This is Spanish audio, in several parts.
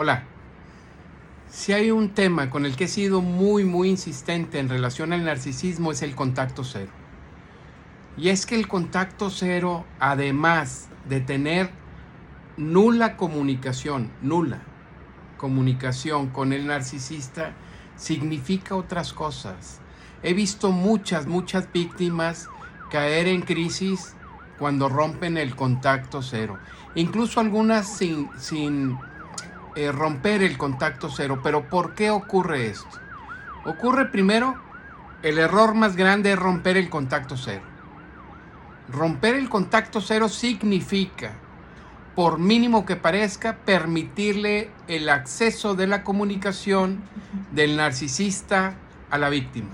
Hola, si hay un tema con el que he sido muy insistente en relación al narcisismo es el contacto cero. Y es que el contacto cero, además de tener nula comunicación con el narcisista, significa otras cosas. He visto muchas víctimas caer en crisis cuando rompen el contacto cero. Incluso algunas sin romper el contacto cero. Pero ¿por qué ocurre esto? Ocurre primero, el error más grande es romper el contacto cero. Romper el contacto cero significa, por mínimo que parezca, permitirle el acceso de la comunicación del narcisista a la víctima.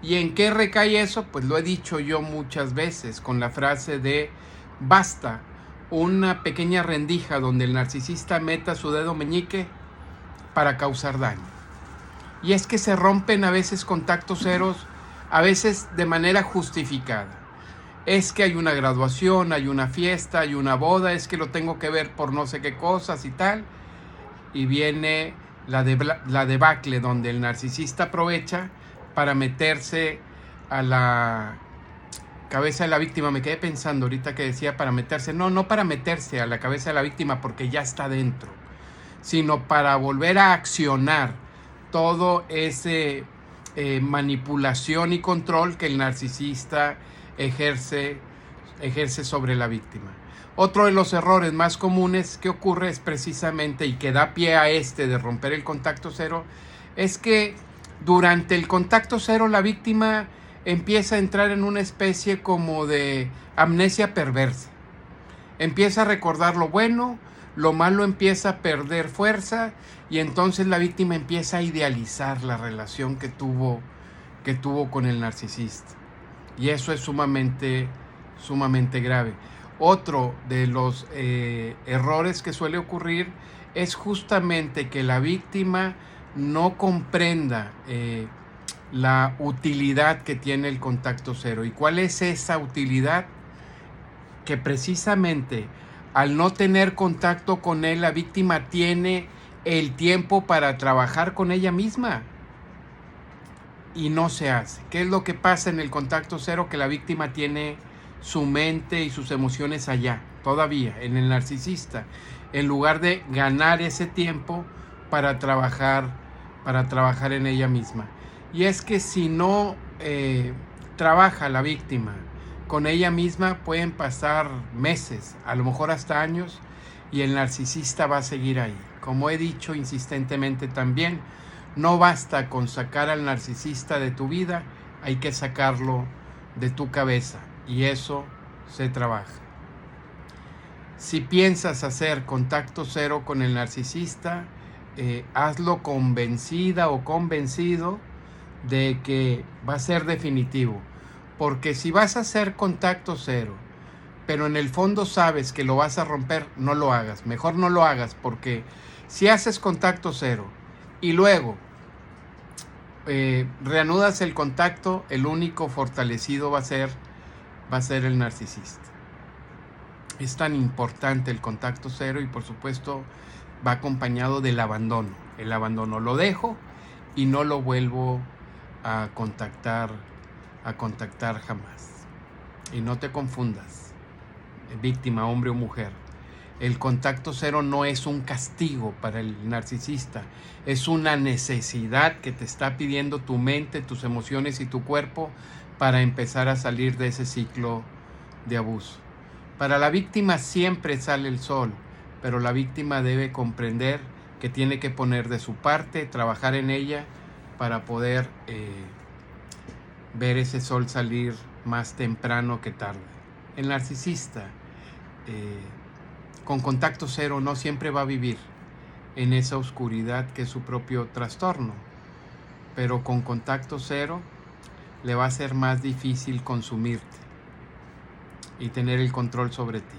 ¿Y en qué recae eso? Pues lo he dicho yo muchas veces con la frase de basta una pequeña rendija donde el narcisista meta su dedo meñique para causar daño. Y es que se rompen a veces contactos ceros, a veces de manera justificada. Es que hay una graduación, hay una fiesta, hay una boda, es que lo tengo que ver por no sé qué cosas y tal. Y viene la debacle donde el narcisista aprovecha para meterse a la cabeza de la víctima. Me quedé pensando ahorita que decía para meterse. No para meterse a la cabeza de la víctima porque ya está dentro, sino para volver a accionar todo ese manipulación y control que el narcisista ejerce sobre la víctima. Otro de los errores más comunes que ocurre es precisamente, y que da pie a de romper el contacto cero, es que durante el contacto cero la víctima empieza a entrar en una especie como de amnesia perversa. Empieza a recordar lo bueno, lo malo empieza a perder fuerza y entonces la víctima empieza a idealizar la relación que tuvo con el narcisista. Y eso es sumamente grave. Otro de los errores que suele ocurrir es justamente que la víctima no comprenda la utilidad que tiene el contacto cero. ¿Y cuál es esa utilidad? Que precisamente al no tener contacto con él, la víctima tiene el tiempo para trabajar con ella misma. Y no se hace. ¿Qué es lo que pasa en el contacto cero? Que la víctima tiene su mente y sus emociones allá, todavía, en el narcisista, en lugar de ganar ese tiempo para trabajar en ella misma. Y es que si no trabaja la víctima con ella misma, pueden pasar meses, a lo mejor hasta años, y el narcisista va a seguir ahí. Como he dicho insistentemente también, no basta con sacar al narcisista de tu vida, hay que sacarlo de tu cabeza y eso se trabaja. Si piensas hacer contacto cero con el narcisista, hazlo convencida o convencido de que va a ser definitivo. Porque si vas a hacer contacto cero, pero en el fondo sabes que lo vas a romper, no lo hagas. Mejor no lo hagas, porque si haces contacto cero y luego reanudas el contacto, el único fortalecido va a ser el narcisista. Es tan importante el contacto cero y por supuesto va acompañado del abandono. El abandono lo dejo y no lo vuelvo a contactar jamás. Y no te confundas, víctima, hombre o mujer. El contacto cero no es un castigo para el narcisista, es una necesidad que te está pidiendo tu mente, tus emociones y tu cuerpo para empezar a salir de ese ciclo de abuso. Para la víctima siempre sale el sol, pero la víctima debe comprender que tiene que poner de su parte, trabajar en ella para poder ver ese sol salir más temprano que tarde. El narcisista con contacto cero no siempre va a vivir en esa oscuridad que es su propio trastorno, pero con contacto cero le va a ser más difícil consumirte y tener el control sobre ti.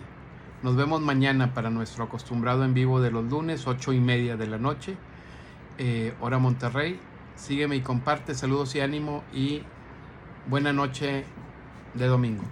Nos vemos mañana para nuestro acostumbrado en vivo de los lunes, 8:30 de la noche, hora Monterrey. Sígueme y comparte, saludos y ánimo y buena noche de domingo.